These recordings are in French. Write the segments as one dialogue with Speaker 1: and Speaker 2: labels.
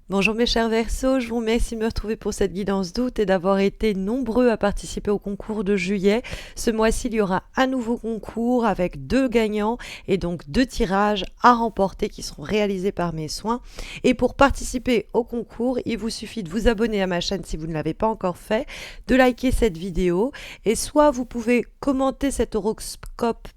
Speaker 1: Bonjour mes chers Verseaux, je vous remercie de me retrouver pour cette guidance d'août et d'avoir été nombreux à participer au concours de juillet. Ce mois-ci, il y aura un nouveau concours avec 2 gagnants et donc 2 tirages à remporter qui seront réalisés par mes soins. Et pour participer au concours, il vous suffit de vous abonner à ma chaîne si vous ne l'avez pas encore fait, de liker cette vidéo et soit vous pouvez commenter cet horoscope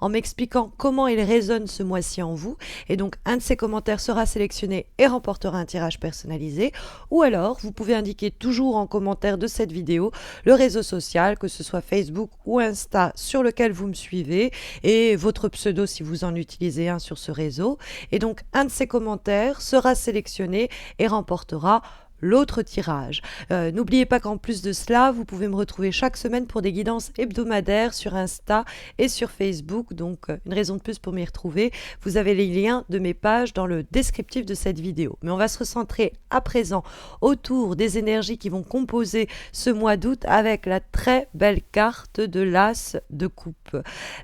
Speaker 1: en m'expliquant comment il résonne ce mois-ci en vous. Et donc un de ces commentaires sera sélectionné et remportera un tirage personnalisé, ou alors vous pouvez indiquer toujours en commentaire de cette vidéo le réseau social, que ce soit Facebook ou Insta sur lequel vous me suivez, et votre pseudo si vous en utilisez un sur ce réseau. Et donc un de ces commentaires sera sélectionné et remportera l'autre tirage. N'oubliez pas qu'en plus de cela, vous pouvez me retrouver chaque semaine pour des guidances hebdomadaires sur Insta et sur Facebook, donc une raison de plus pour m'y retrouver. Vous avez les liens de mes pages dans le descriptif de cette vidéo. Mais on va se recentrer à présent autour des énergies qui vont composer ce mois d'août avec la très belle carte de l'As de coupe.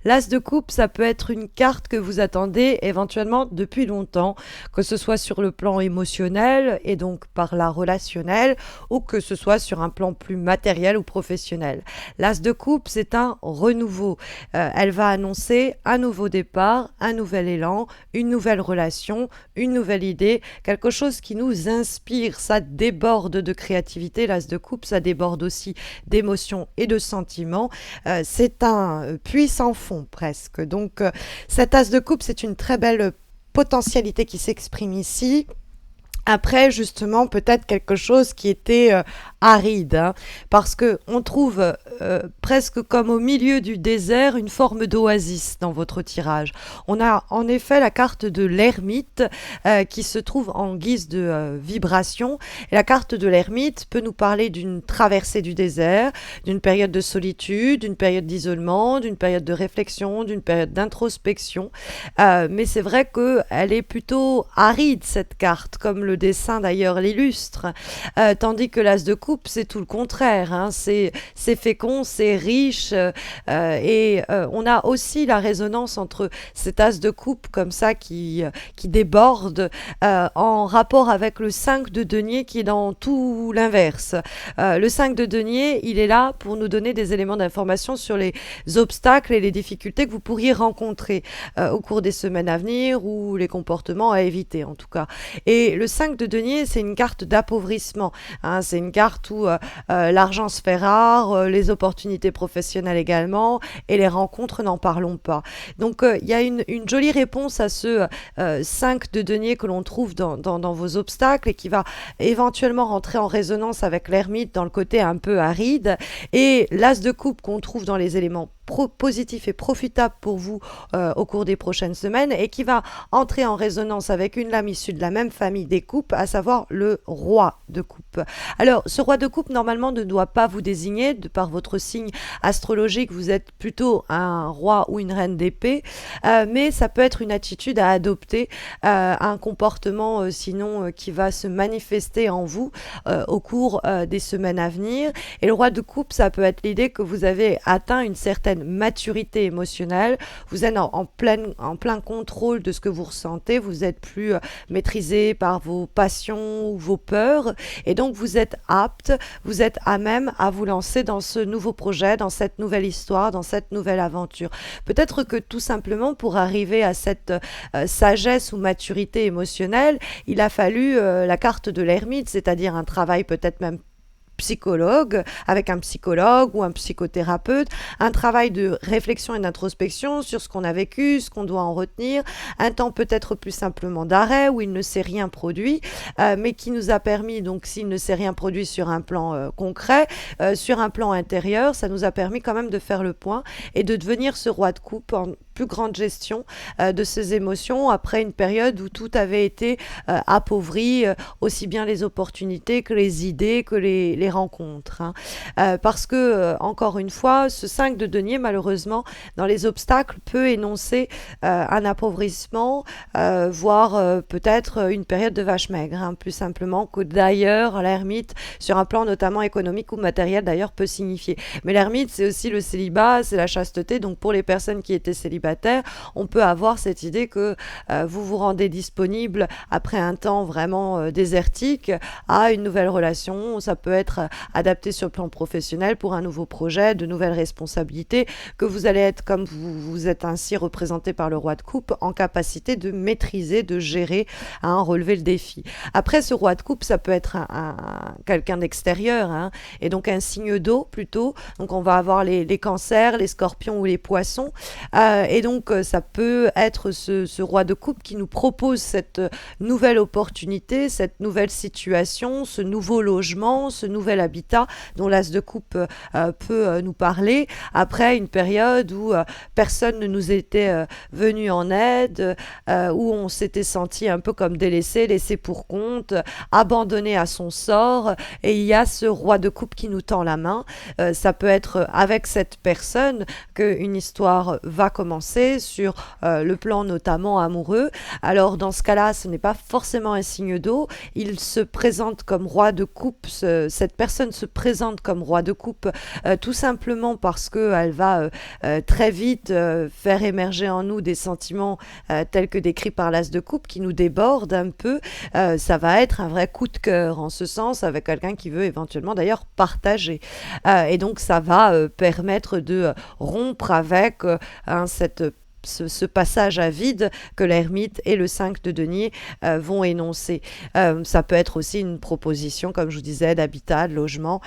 Speaker 1: L'As de coupe, ça peut être une carte que vous attendez éventuellement depuis longtemps, que ce soit sur le plan émotionnel et donc par la relationnel, ou que ce soit sur un plan plus matériel ou professionnel. L'As de coupe, c'est un renouveau. Elle va annoncer un nouveau départ, un nouvel élan, une nouvelle relation, une nouvelle idée, quelque chose qui nous inspire. Ça déborde de créativité, l'As de coupe, ça déborde aussi d'émotions et de sentiments. C'est un puits sans fond presque. Donc cet As de coupe, c'est une très belle potentialité qui s'exprime ici. Après, justement, peut-être quelque chose qui était aride, hein, parce que on trouve presque comme au milieu du désert une forme d'oasis dans votre tirage. On a en effet la carte de l'ermite qui se trouve en guise de vibration. Et la carte de l'ermite peut nous parler d'une traversée du désert, d'une période de solitude, d'une période d'isolement, d'une période de réflexion, d'une période d'introspection. Mais c'est vrai qu'elle est plutôt aride, cette carte, comme le dessin d'ailleurs l'illustre, tandis que l'As de coupe, c'est tout le contraire, hein. C'est fécond, c'est riche, et on a aussi la résonance entre cet As de coupe comme ça qui déborde en rapport avec le 5 de denier qui est dans tout l'inverse. Le 5 de denier, il est là pour nous donner des éléments d'information sur les obstacles et les difficultés que vous pourriez rencontrer au cours des semaines à venir, ou les comportements à éviter en tout cas. Et le 5 de denier, c'est une carte d'appauvrissement, hein. C'est une carte où l'argent se fait rare, les opportunités professionnelles également, et les rencontres, n'en parlons pas. Donc il y a une jolie réponse à ce 5 de denier que l'on trouve dans vos obstacles, et qui va éventuellement rentrer en résonance avec l'ermite dans le côté un peu aride, et l'As de coupe qu'on trouve dans les éléments positif et profitable pour vous au cours des prochaines semaines, et qui va entrer en résonance avec une lame issue de la même famille des coupes, à savoir le roi de coupe. Alors ce roi de coupe normalement ne doit pas vous désigner, de par votre signe astrologique vous êtes plutôt un roi ou une reine d'épée, mais ça peut être une attitude à adopter, un comportement sinon qui va se manifester en vous au cours des semaines à venir. Et le roi de coupe, ça peut être l'idée que vous avez atteint une certaine maturité émotionnelle, vous êtes en plein contrôle de ce que vous ressentez, vous êtes plus maîtrisé par vos passions ou vos peurs, et donc vous êtes apte, vous êtes à même à vous lancer dans ce nouveau projet, dans cette nouvelle histoire, dans cette nouvelle aventure. Peut-être que tout simplement pour arriver à cette sagesse ou maturité émotionnelle, il a fallu la carte de l'ermite, c'est-à-dire un travail peut-être même avec un psychologue ou un psychothérapeute, un travail de réflexion et d'introspection sur ce qu'on a vécu, ce qu'on doit en retenir, un temps peut-être plus simplement d'arrêt où il ne s'est rien produit, mais qui nous a permis, donc s'il ne s'est rien produit sur un plan concret, sur un plan intérieur, ça nous a permis quand même de faire le point et de devenir ce roi de coupe en plus grande gestion de ses émotions après une période où tout avait été appauvri, aussi bien les opportunités que les idées, que les rencontres, hein. Parce que, encore une fois, ce 5 de denier, malheureusement, dans les obstacles, peut énoncer un appauvrissement, voire peut-être une période de vache maigre, hein, plus simplement que d'ailleurs l'ermite, sur un plan notamment économique ou matériel d'ailleurs, peut signifier. Mais l'ermite, c'est aussi le célibat, c'est la chasteté, donc pour les personnes qui étaient célibataires, célibataire, on peut avoir cette idée que vous vous rendez disponible après un temps vraiment désertique à une nouvelle relation. Ça peut être adapté sur le plan professionnel pour un nouveau projet, de nouvelles responsabilités, que vous allez être, comme vous êtes ainsi représenté par le roi de coupe, en capacité de maîtriser, de gérer, hein, relever le défi. Après, ce roi de coupe, ça peut être quelqu'un d'extérieur, hein, et donc un signe d'eau plutôt. Donc on va avoir les cancers, les scorpions ou les poissons. Et donc ça peut être ce roi de coupe qui nous propose cette nouvelle opportunité, cette nouvelle situation, ce nouveau logement, ce nouvel habitat dont l'as de coupe peut nous parler après une période où personne ne nous était venu en aide, où on s'était senti un peu comme délaissé, laissé pour compte, abandonné à son sort, et il y a ce roi de coupe qui nous tend la main. Ça peut être avec cette personne qu'une histoire va commencer sur le plan notamment amoureux. Alors dans ce cas-là, ce n'est pas forcément un signe d'eau, il se présente comme roi de coupe, cette personne se présente comme roi de coupe tout simplement parce qu'elle va très vite faire émerger en nous des sentiments tels que décrits par l'as de coupe qui nous débordent un peu. Ça va être un vrai coup de cœur en ce sens avec quelqu'un qui veut éventuellement d'ailleurs partager. Et donc ça va permettre de rompre avec ce passage à vide que l'ermite et le 5 de denier vont énoncer. Ça peut être aussi une proposition, comme je vous disais, d'habitat, de logement,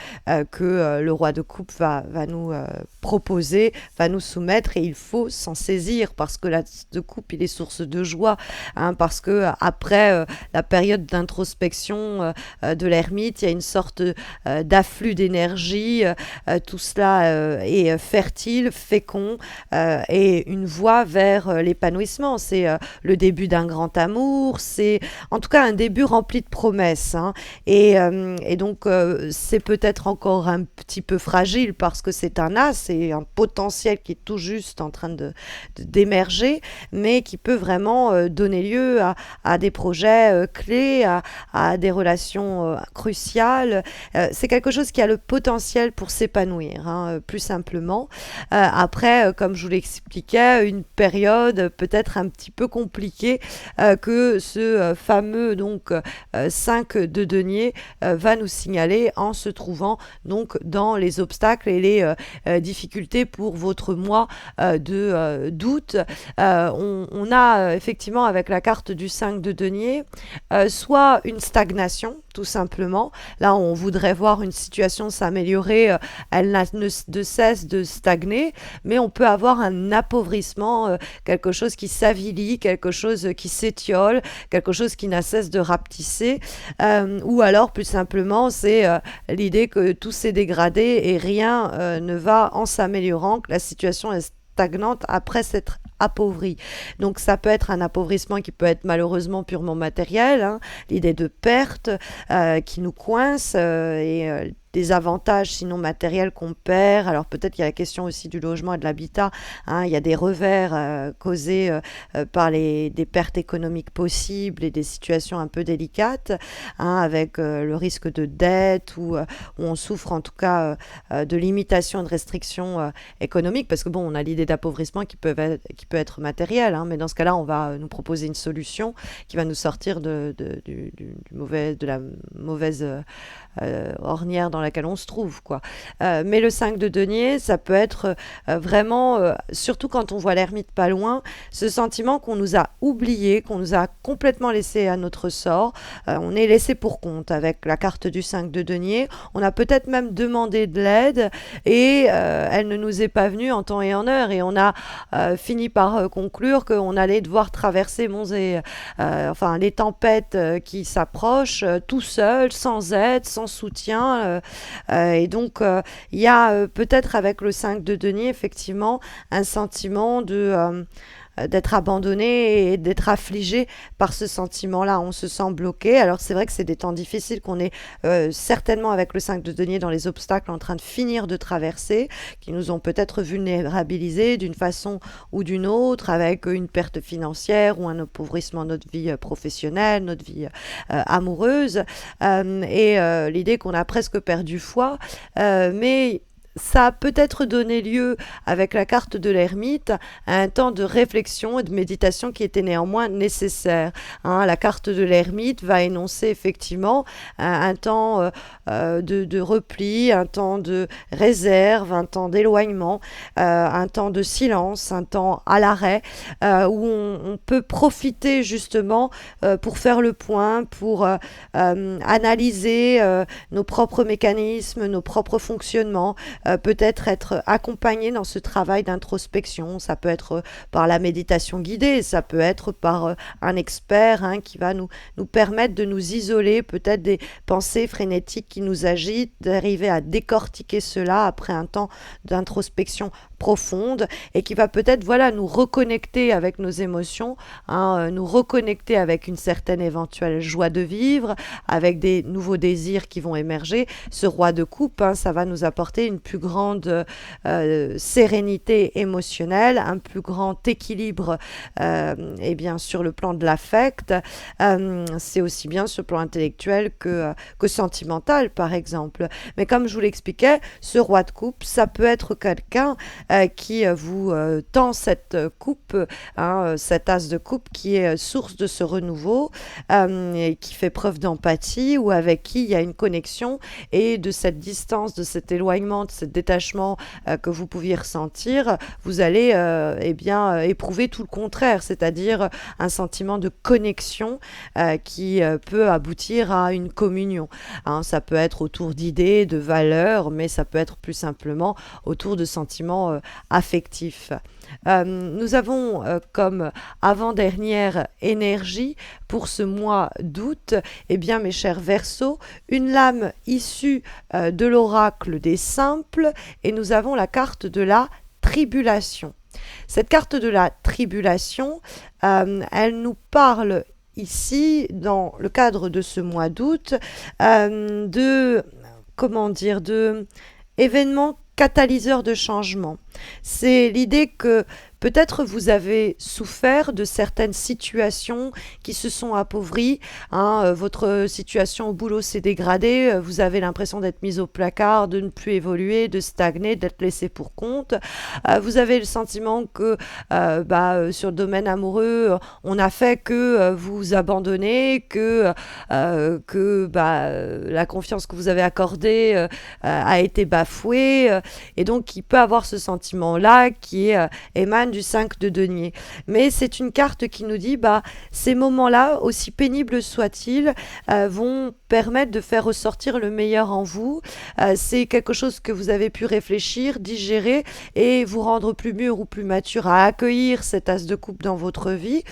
Speaker 1: que le roi de coupe va nous proposer, va nous soumettre, et il faut s'en saisir parce que l'as de coupe, il est source de joie, hein, parce que après la période d'introspection de l'ermite, il y a une sorte d'afflux d'énergie, tout cela est fertile, fécond, et une voie vers l'épanouissement. C'est le début d'un grand amour, c'est en tout cas un début rempli de promesses, hein. Et donc c'est peut-être encore un petit peu fragile parce que c'est un as, c'est un potentiel qui est tout juste en train d'émerger, mais qui peut vraiment donner lieu à des projets clés, à des relations cruciales. C'est quelque chose qui a le potentiel pour s'épanouir, hein, plus simplement. Après, comme je vous l'expliquais, une période peut-être un petit peu compliquée que ce fameux donc 5 de denier va nous signaler en se trouvant donc dans les obstacles et les difficultés pour votre mois d'août. On a effectivement avec la carte du 5 de denier soit une stagnation tout simplement. Là, on voudrait voir une situation s'améliorer, elle ne cesse de stagner, mais on peut avoir un appauvrissement, quelque chose qui s'avilit, quelque chose qui s'étiole, quelque chose qui n'a cesse de rapetisser, ou alors plus simplement, c'est l'idée que tout s'est dégradé et rien ne va en s'améliorant, que la situation est stagnante après s'être appauvri. Donc ça peut être un appauvrissement qui peut être malheureusement purement matériel, hein, l'idée de perte qui nous coince et des avantages sinon matériels qu'on perd. Alors peut-être qu'il y a la question aussi du logement et de l'habitat, hein. Il y a des revers causés par des pertes économiques possibles et des situations un peu délicates, hein, avec le risque de dette où on souffre en tout cas de limitations, de restrictions économiques, parce que bon, on a l'idée d'appauvrissement qui peut être matériel, hein, mais dans ce cas-là, on va nous proposer une solution qui va nous sortir de la mauvaise ornière dans laquelle on se trouve, quoi. Mais le 5 de denier, ça peut être vraiment, surtout quand on voit l'ermite pas loin, ce sentiment qu'on nous a oublié, qu'on nous a complètement laissé à notre sort. On est laissé pour compte avec la carte du 5 de denier. On a peut-être même demandé de l'aide et elle ne nous est pas venue en temps et en heure, et on a fini par conclure qu'on allait devoir traverser les tempêtes qui s'approchent tout seul, sans aide, sans soutien. Et donc, il y a peut-être avec le 5 de denier, effectivement, un sentiment d'être abandonné et d'être affligé par ce sentiment-là. On se sent bloqué. Alors c'est vrai que c'est des temps difficiles qu'on est certainement avec le 5 de denier dans les obstacles en train de finir de traverser, qui nous ont peut-être vulnérabilisés d'une façon ou d'une autre, avec une perte financière ou un appauvrissement de notre vie professionnelle, notre vie amoureuse, et l'idée qu'on a presque perdu foi, mais ça a peut-être donné lieu, avec la carte de l'ermite, à un temps de réflexion et de méditation qui était néanmoins nécessaire. Hein, la carte de l'ermite va énoncer effectivement un temps de repli, un temps de réserve, un temps d'éloignement, un temps de silence, un temps à l'arrêt, où on peut profiter justement pour faire le point, pour analyser nos propres mécanismes, nos propres fonctionnements, peut-être être accompagné dans ce travail d'introspection. Ça peut être par la méditation guidée, ça peut être par un expert qui va nous permettre de nous isoler peut-être des pensées frénétiques qui nous agitent, d'arriver à décortiquer cela après un temps d'introspection profonde et qui va peut-être nous reconnecter avec nos émotions, nous reconnecter avec une certaine éventuelle joie de vivre, avec des nouveaux désirs qui vont émerger. Ce roi de coupe, ça va nous apporter une plus grande sérénité émotionnelle, un plus grand équilibre sur le plan de l'affect. C'est aussi bien sur le plan intellectuel que sentimental, par exemple. Mais comme je vous l'expliquais, ce roi de coupe, ça peut être quelqu'un qui vous tend cette coupe, cet as de coupe qui est source de ce renouveau, et qui fait preuve d'empathie ou avec qui il y a une connexion, et de cette distance, de cet éloignement, de ce détachement que vous pouviez ressentir, vous allez éprouver tout le contraire, c'est-à-dire un sentiment de connexion qui peut aboutir à une communion. Ça peut être autour d'idées, de valeurs, mais ça peut être plus simplement autour de sentiments affectifs. Nous avons comme avant-dernière énergie pour ce mois d'août, mes chers Verseaux, une lame issue de l'oracle des simples, et nous avons la carte de la tribulation. Cette carte de la tribulation, elle nous parle ici, dans le cadre de ce mois d'août, de événements catalyseurs de changement. C'est l'idée que peut-être vous avez souffert de certaines situations qui se sont appauvries. Votre situation au boulot s'est dégradée, vous avez l'impression d'être mis au placard, de ne plus évoluer, de stagner, d'être laissé pour compte. Vous avez le sentiment que sur le domaine amoureux, on a fait que vous abandonnez, que la confiance que vous avez accordée a été bafouée, et donc il peut avoir ce sentiment-là qui émane du 5 de denier. Mais c'est une carte qui nous dit ces moments-là, aussi pénibles soient-ils, vont permettre de faire ressortir le meilleur en vous. C'est quelque chose que vous avez pu réfléchir, digérer et vous rendre plus mûr ou plus mature à accueillir cet as de coupe dans votre vie,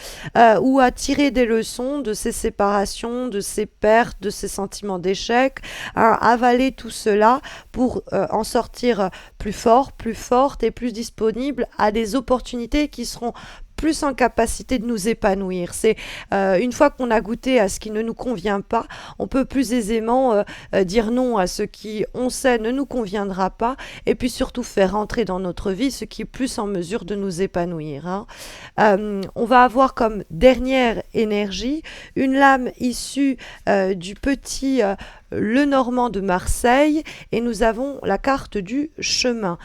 Speaker 1: ou à tirer des leçons de ces séparations, de ces pertes, de ces sentiments d'échec, avaler tout cela pour en sortir plus fort, plus forte et plus disponible à des opportunités qui seront plus en capacité de nous épanouir. C'est une fois qu'on a goûté à ce qui ne nous convient pas, on peut plus aisément dire non à ce qui, on sait, ne nous conviendra pas, et puis surtout faire entrer dans notre vie ce qui est plus en mesure de nous épanouir. On va avoir comme dernière énergie une lame issue du petit Lenormand de Marseille, et nous avons la carte du chemin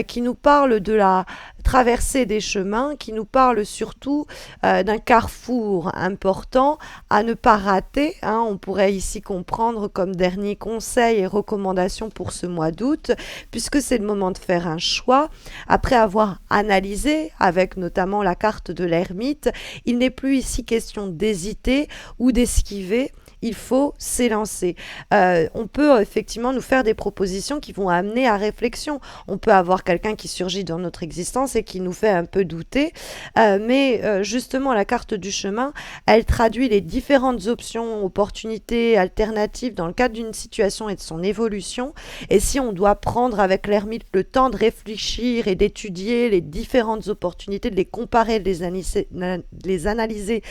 Speaker 1: qui nous parle de la traversée des chemins, qui nous parle surtout d'un carrefour important à ne pas rater. On pourrait ici comprendre comme dernier conseil et recommandation pour ce mois d'août, puisque c'est le moment de faire un choix. Après avoir analysé, avec notamment la carte de l'ermite, il n'est plus ici question d'hésiter ou d'esquiver. Il faut s'élancer. On peut effectivement nous faire des propositions qui vont amener à réflexion. On peut avoir quelqu'un qui surgit dans notre existence et qui nous fait un peu douter. Mais justement, la carte du chemin, elle traduit les différentes options, opportunités, alternatives dans le cadre d'une situation et de son évolution. Et si on doit prendre avec l'ermite le temps de réfléchir et d'étudier les différentes opportunités, de les comparer, de les analyser,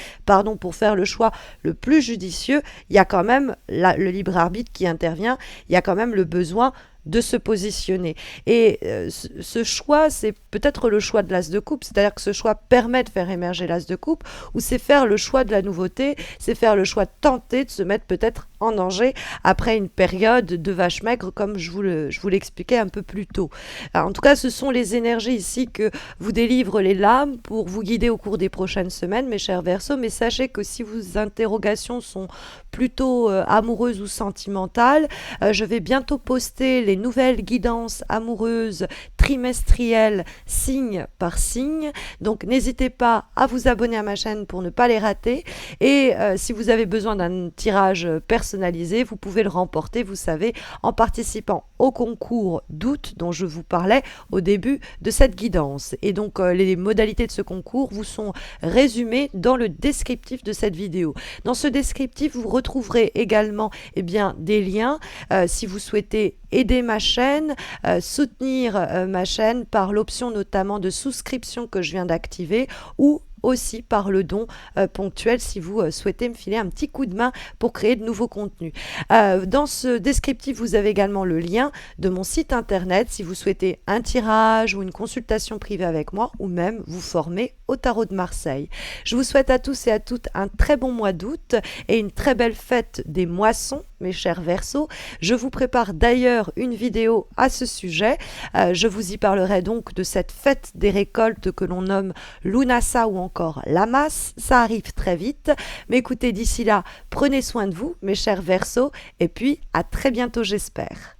Speaker 1: pour faire le choix le plus judicieux, il y a quand même le libre arbitre qui intervient, il y a quand même le besoin de se positionner. Et ce choix, c'est peut-être le choix de l'as de coupe, c'est-à-dire que ce choix permet de faire émerger l'as de coupe, ou c'est faire le choix de la nouveauté, c'est faire le choix de tenter de se mettre peut-être en danger après une période de vache maigre, comme je vous l'expliquais un peu plus tôt. Alors, en tout cas, ce sont les énergies ici que vous délivrent les lames pour vous guider au cours des prochaines semaines, mes chers Verseaux, mais sachez que si vos interrogations sont plutôt amoureuses ou sentimentales, je vais bientôt poster les nouvelles guidances amoureuses trimestrielles signe par signe. Donc n'hésitez pas à vous abonner à ma chaîne pour ne pas les rater. Et si vous avez besoin d'un tirage personnalisé, vous pouvez le remporter, vous savez, en participant au concours d'août dont je vous parlais au début de cette guidance. Et donc les modalités de ce concours vous sont résumées dans le descriptif de cette vidéo. Dans ce descriptif, vous retrouverez également des liens si vous souhaitez aider ma chaîne, soutenir ma chaîne par l'option notamment de souscription que je viens d'activer, ou aussi par le don ponctuel si vous souhaitez me filer un petit coup de main pour créer de nouveaux contenus. Dans ce descriptif, vous avez également le lien de mon site internet si vous souhaitez un tirage ou une consultation privée avec moi, ou même vous former au tarot de Marseille. Je vous souhaite à tous et à toutes un très bon mois d'août et une très belle fête des moissons, mes chers Verseaux. Je vous prépare d'ailleurs une vidéo à ce sujet. Je vous y parlerai donc de cette fête des récoltes que l'on nomme Lunasa ou encore Lamas. Ça arrive très vite. Mais écoutez, d'ici là, prenez soin de vous, mes chers Verseaux, et puis à très bientôt, j'espère.